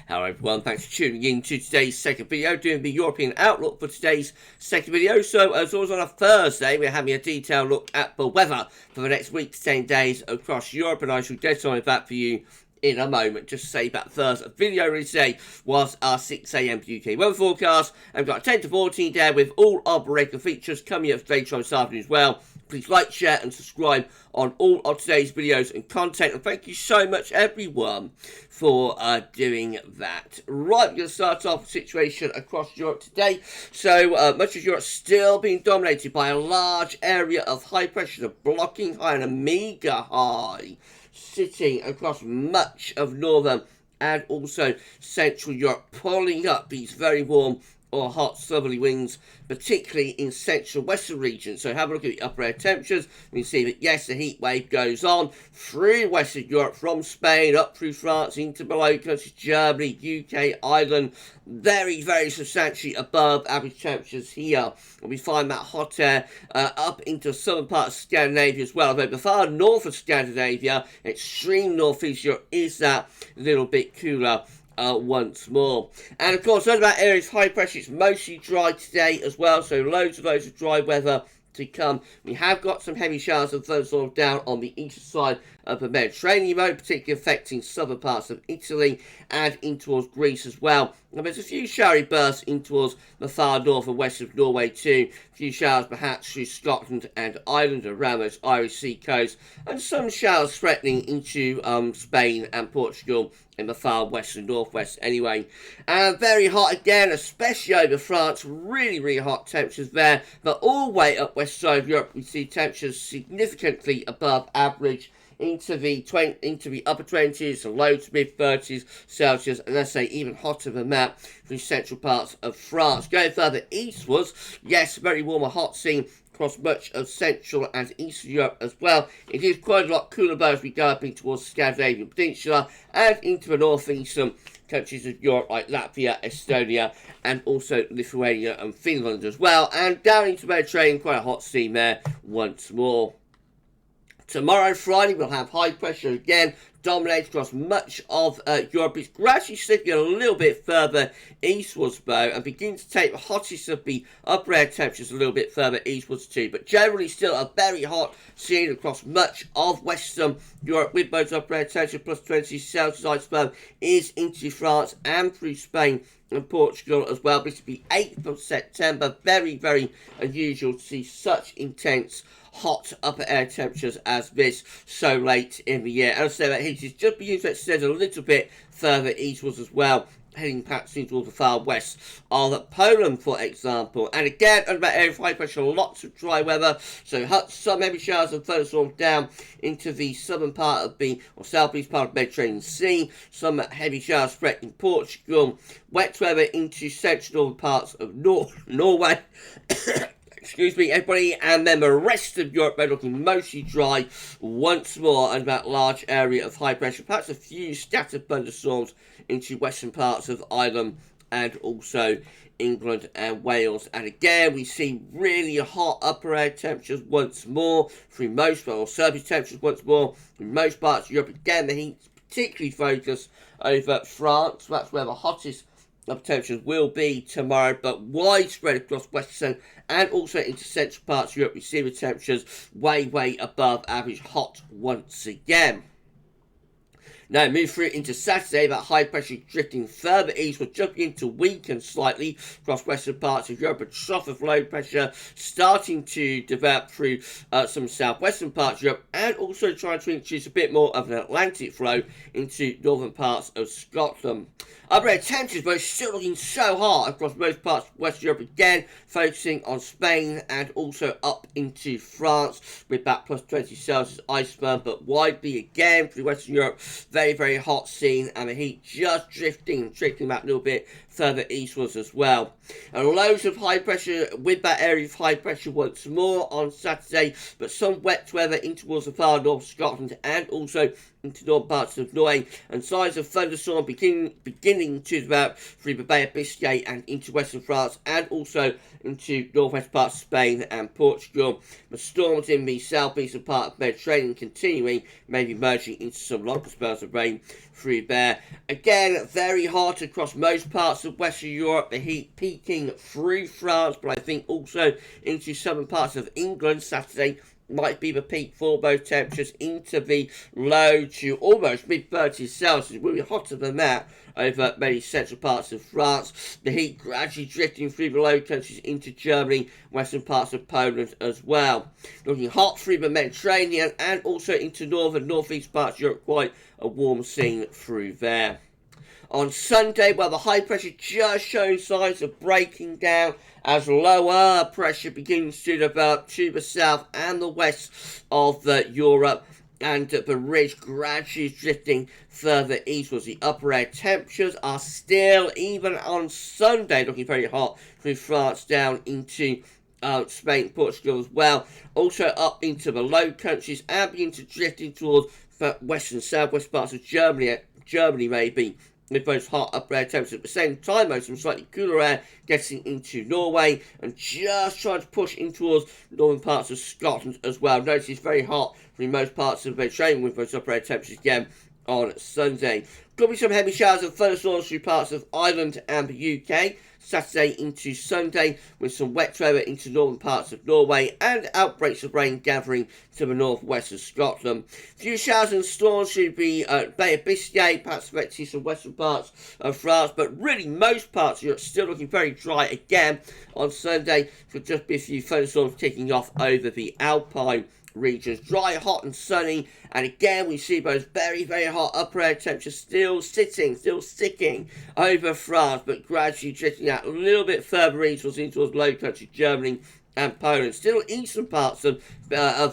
Hello everyone, thanks for tuning in to today's second video, doing the European outlook for today's second video. So as always on a Thursday, we're having a detailed look at the weather for the next week to 10 days across Europe, and I shall get on with that for you in a moment. Just to say that Thursday video release today was our 6 AM UK weather forecast, and we've got 10 to 14 there with all of the regular features coming up later on this afternoon as well. Please like, share and subscribe on all of today's videos and content, and thank you so much everyone for doing that. Right, we're going to start off with the situation across Europe today. So much of Europe still being dominated by a large area of high pressure, a blocking high and a mega high sitting across much of northern and also central Europe, pulling up these very warm or hot southerly winds, particularly in central western regions. So have a look at the upper air temperatures. We can see that yes, the heat wave goes on through western Europe, from Spain up through France into below countries, Germany, UK, Ireland, very substantially above average temperatures here. And we find that hot air up into the southern part of Scandinavia as well. Although the far north of Scandinavia, extreme northeast Europe, is that little bit cooler once more. And of course, those about areas high pressure, it's mostly dry today as well, so loads of dry weather to come. We have got some heavy showers and thunderstorms down on the eastern side of the Mediterranean, particularly affecting southern parts of Italy and in towards Greece as well. And there's a few showery bursts in towards the far north and west of Norway too. A few showers perhaps through Scotland and Ireland around those Irish sea coasts, and some showers threatening into Spain and Portugal in the far west and northwest anyway. And very hot again, especially over France. Really hot temperatures there. But all the way up west side of Europe, we see temperatures significantly above average, into the upper 20s, low to mid 30s Celsius, and let's say even hotter than that through central parts of France. Going further eastwards, yes, very warm and hot scene across much of Central and Eastern Europe as well. It is quite a lot cooler though as we go up in towards the Scandinavian Peninsula and into the northeastern countries of Europe like Latvia, Estonia, and also Lithuania and Finland as well. And down into the Mediterranean, quite a hot scene there once more. Tomorrow, Friday, we'll have high pressure again, dominates across much of Europe. It's gradually slipping a little bit further eastwards, though, and begins to take the hottest of the upper air temperatures a little bit further eastwards too. But generally still a very hot scene across much of Western Europe, with those upper air temperatures plus 20 Celsius iceberg is into France and through Spain and Portugal as well. This will be 8th of September. Very unusual to see such intense hot upper air temperatures as this so late in the year. And I'll say that heat is just beginning to extend a little bit further eastwards as well, heading perhaps towards the far west of Poland, for example. And again, under that area of high pressure, lots of dry weather. So some heavy showers and thunderstorms down into the southern part of the, or southeast part of the Mediterranean Sea. Some heavy showers threatening Portugal. Wet weather into central northern parts of Norway. Excuse me, everybody, and then the rest of Europe, they're looking mostly dry once more under that large area of high pressure. Perhaps a few scattered thunderstorms into western parts of Ireland and also England and Wales. And again, we see really hot upper air temperatures once more through most, or surface temperatures once more through most parts of Europe. Again, the heat particularly focused over France. That's where the hottest of temperatures will be tomorrow, but widespread across western and also into central parts of Europe. We see the temperatures way above average hot once again. Now move through into Saturday, that high pressure drifting further eastward, just beginning to weaken slightly across western parts of Europe. A trough of low pressure starting to develop through some southwestern parts of Europe, and also trying to introduce a bit more of an Atlantic flow into northern parts of Scotland. Upper air temperatures, but still looking so hot across most parts of Western Europe, again focusing on Spain and also up into France with that plus 20 Celsius iceberg, but widely again through Western Europe, very hot scene, and the heat just drifting and trickling back a little bit further eastwards as well. And loads of high pressure with that area of high pressure once more on Saturday, but some wet weather in towards the far north of Scotland and also into northern parts of Norway, and signs of thunderstorm beginning to develop through the Bay of Biscay and into western France and also into northwest parts of Spain and Portugal. The storms in the southeastern part of the Mediterranean continuing, maybe merging into some longer spells of rain through there. Again, very hot across most parts of Western Europe. The heat peaking through France, but I think also into southern parts of England. Saturday might be the peak for both temperatures into the low to almost mid-30s Celsius. We'll be hotter than that over many central parts of France. The heat gradually drifting through the low countries into Germany, western parts of Poland as well. Looking hot through the Mediterranean and also into northern, northeast parts of Europe. Quite a warm scene through there. On Sunday, well, the high pressure just showing signs of breaking down as lower pressure begins to develop to the south and the west of Europe, and the ridge gradually drifting further eastwards. The upper air temperatures are still, even on Sunday, looking very hot through France down into Spain, Portugal as well. Also up into the Low Countries and begin to drifting towards the west and southwest parts of Germany maybe, with those hot upper air temperatures. At the same time, though, some slightly cooler air getting into Norway and just trying to push in towards northern parts of Scotland as well. Notice it's very hot through most parts of the Mediterranean with those upper air temperatures again on Sunday. Could be some heavy showers and thunderstorms through parts of Ireland and the UK. Saturday into Sunday with some wet weather into northern parts of Norway and outbreaks of rain gathering to the northwest of Scotland. Few showers and storms should be Bay of Biscay, perhaps affecting some western parts of France, but really most parts of Europe still looking very dry again on Sunday. Could just be a few thunderstorms kicking off over the Alpine regions. Dry, hot and sunny, and again we see those very, very hot upper air temperatures still sticking over France, but gradually drifting out a little bit further eastwards into towards low country Germany and Poland. Still eastern parts of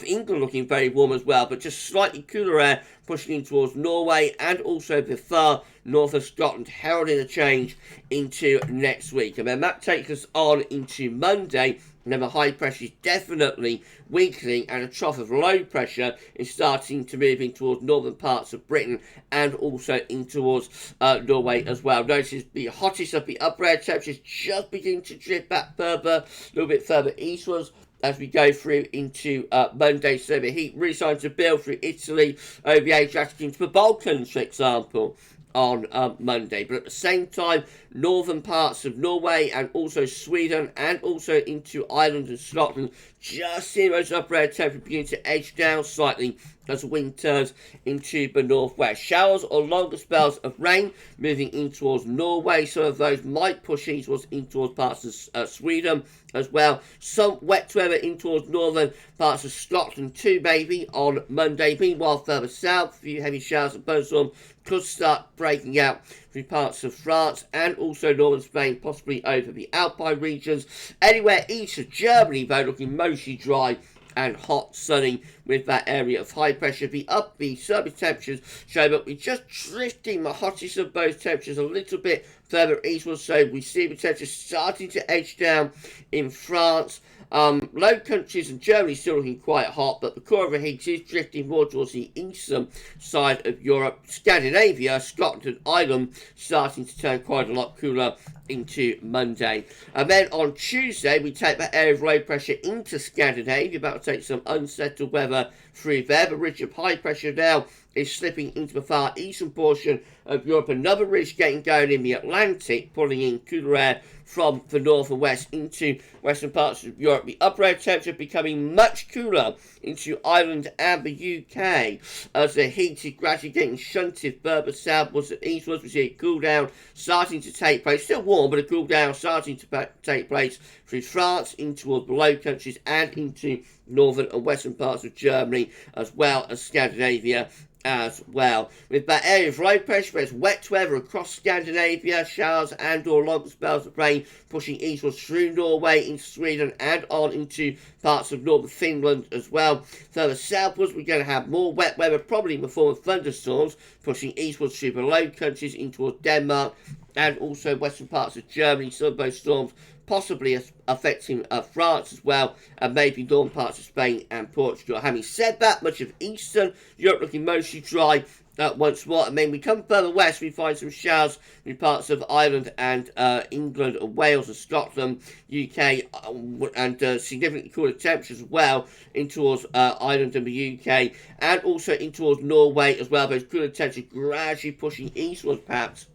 England looking very warm as well, but just slightly cooler air pushing in towards Norway and also the far north of Scotland, heralding a change into next week. And then that takes us on into Monday. And then the high pressure is definitely weakening and a trough of low pressure is starting to move in towards northern parts of Britain and also in towards Norway as well. Notice the hottest of the upper air temperatures just begin to drift back further, a little bit further eastwards as we go through into Monday. So the heat really starting to build through Italy, over the Adriatic into the Balkans, for example, on Monday. But at the same time, northern parts of Norway and also Sweden and also into Ireland and Scotland, just seeing those upper air temperatures beginning to edge down slightly as the wind turns into the northwest. Showers or longer spells of rain moving in towards Norway. Some of those might push eastwards in towards parts of Sweden as well. Some wet weather in towards northern parts of Scotland too, maybe on Monday. Meanwhile, further south, a few heavy showers and thunderstorms could start breaking out through parts of France and also northern Spain, possibly over the Alpine regions. Anywhere east of Germany, though, looking mostly dry and hot, sunny with that area of high pressure. The surface temperatures show that we're just drifting the hottest of both temperatures a little bit further eastward. So we see the temperatures starting to edge down in France. Low countries and Germany still looking quite hot, but the core of the heat is drifting more towards the eastern side of Europe. Scandinavia, Scotland and Ireland starting to turn quite a lot cooler into Monday. And then on Tuesday, we take that area of low pressure into Scandinavia, about to take some unsettled weather through there. The ridge of high pressure now is slipping into the far eastern portion of Europe. Another ridge getting going in the Atlantic, pulling in cooler air from the north and west into western parts of Europe. The upper air temperature becoming much cooler into Ireland and the UK as the heat is gradually getting shunted further southwards and eastwards. We see a cool down starting to take place. Still warm, but a cool down starting to take place through France into the Low Countries and into northern and western parts of Germany as well as Scandinavia as well. With that area of low pressure, there's wet weather across Scandinavia, showers and or long spells of rain pushing eastwards through Norway into Sweden and on into parts of northern Finland as well. Further southwards, we're going to have more wet weather, probably in the form of thunderstorms, pushing eastwards through the Low Countries into Denmark and also western parts of Germany. Some of those storms possibly affecting France as well, and maybe northern parts of Spain and Portugal. Having said that, much of Eastern Europe looking mostly dry once more. And then we come further west, we find some showers in parts of Ireland and England and Wales and Scotland, UK, and significantly cooler temperatures as well in towards Ireland and the UK, and also in towards Norway as well. Those cooler temperatures gradually pushing eastwards, perhaps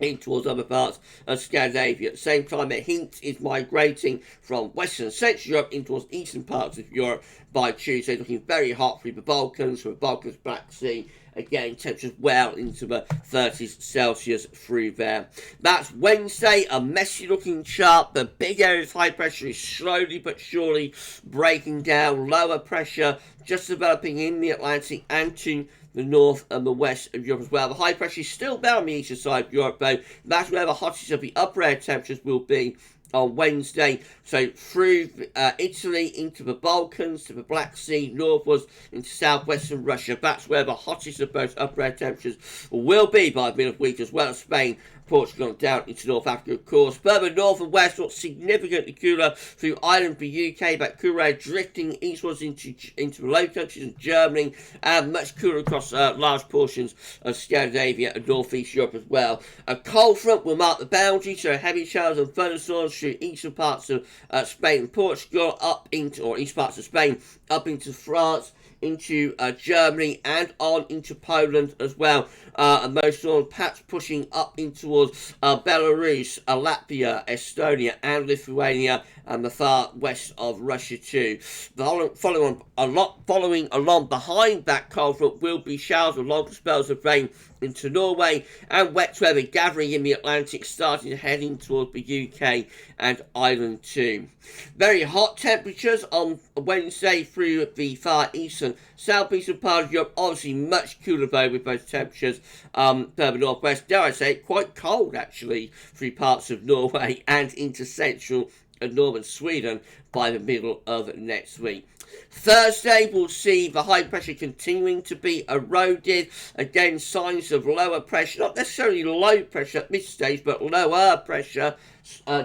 in towards other parts of Scandinavia. At the same time, a hint is migrating from Western and Central Europe in towards eastern parts of Europe by Tuesday, looking very hot through the Balkans, from the Balkans, Black Sea. Again, temperatures well into the 30s Celsius through there. That's Wednesday, a messy looking chart. The big area of high pressure is slowly but surely breaking down. Lower pressure just developing in the Atlantic and to the north and the west of Europe as well. The high pressure is still down on the eastern side of Europe, though. That's where the hottest of the upper air temperatures will be on Wednesday. So through Italy into the Balkans, to the Black Sea, northwards into southwestern Russia. That's where the hottest of those upper air temperatures will be by the middle of the week, as well as Spain, Portugal, and down into North Africa, of course. Further north and west, not significantly cooler through Ireland, the UK, but cooler air drifting eastwards into the Low Countries and Germany, and much cooler across large portions of Scandinavia and northeast Europe as well. A cold front will mark the boundary, so heavy showers and thunderstorms through eastern parts of Spain and Portugal, up into, or east parts of Spain, up into France, into Germany, and on into Poland as well. And most storms perhaps pushing up in towards Belarus, Latvia, Estonia, and Lithuania, and the far west of Russia too. Following along behind that cold front will be showers with longer spells of rain into Norway, and wet weather gathering in the Atlantic, starting to head in towards the UK and Ireland too. Very hot temperatures on Wednesday through the far eastern, southeastern part of Europe. Obviously much cooler though with those temperatures further northwest. Dare I say, quite cold actually through parts of Norway and into central and northern Sweden by the middle of next week. Thursday, we'll see the high pressure continuing to be eroded. Again, signs of lower pressure, not necessarily low pressure at this stage, but lower pressure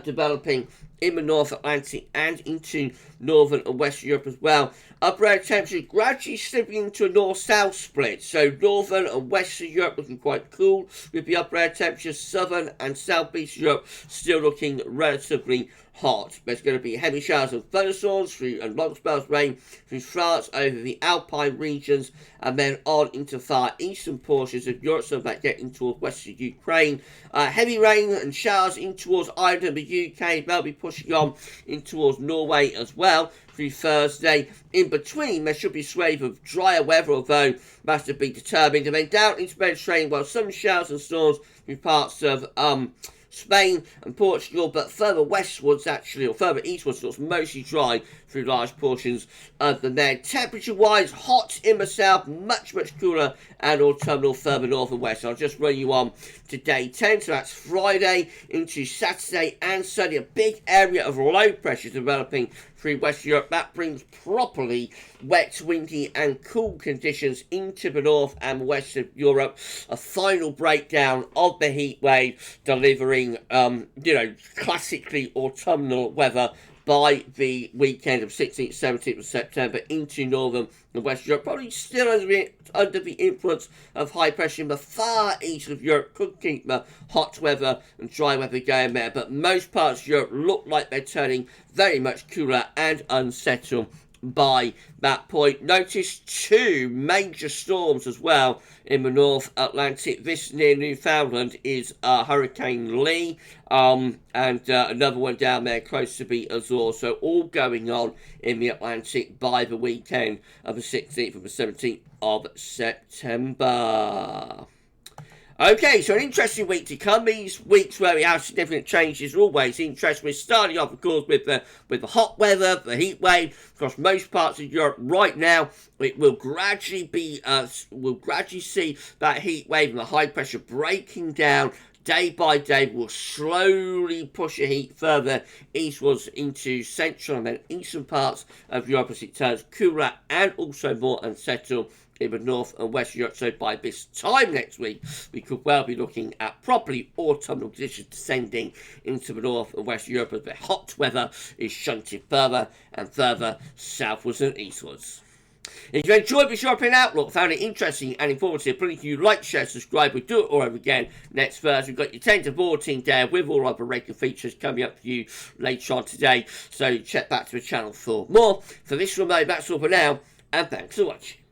developing in the North Atlantic and into northern and western Europe as well. Upper air temperature gradually slipping into a north-south split. So northern and western Europe looking quite cool, with the upper air temperatures southern and southeast Europe still looking relatively hot. There's going to be heavy showers and thunderstorms through and long spells of rain through France over the Alpine regions, and then on into far eastern portions of Europe, so that getting towards western Ukraine. Heavy rain and showers in towards Ireland and the UK. They'll be pushing on in towards Norway as well through Thursday. In between, there should be a swathe of drier weather, although that's to be determined. And then down into the Mediterranean, well, some showers and storms through parts of Spain and Portugal, but further westwards actually, or further eastwards, it's mostly dry through large portions of the Med. Temperature-wise, hot in the south, much cooler and autumnal further north and west. I'll just run you on to day 10, so that's Friday into Saturday and Sunday. A big area of low pressure developing through Western Europe. That brings properly wet, windy and cool conditions into the north and west of Europe. A final breakdown of the heat wave, delivering, classically autumnal weather by the weekend of 16th, 17th of September into northern and western Europe. Probably still under the influence of high pressure in the far east of Europe. Could keep the hot weather and dry weather going there, but most parts of Europe look like they're turning very much cooler and unsettled by that point. Notice two major storms as well in the North Atlantic. This near Newfoundland is Hurricane Lee, and another one down there close to the Azores. So all going on in the Atlantic by the weekend of the 16th and the 17th of September. Okay, so an interesting week to come. These weeks where we have significant changes are always interesting. We're starting off, of course, with the hot weather, the heat wave across most parts of Europe right now. It will gradually be, we'll gradually see that heat wave and the high pressure breaking down day by day. Will slowly push the heat further eastwards into central and then eastern parts of Europe as it turns cooler and also more unsettled in the north and west Europe. So by this time next week, we could well be looking at properly autumnal conditions descending into the north and west Europe as the hot weather is shunted further and further southwards and eastwards. If you enjoyed this European Outlook, found it interesting and informative, please you like, share, subscribe. We'll do it all over again next Thursday. We've got your 10 to 14 day with all other regular features coming up for you later on today. So check back to the channel for more. For this remote, that's all for now, and thanks for watching.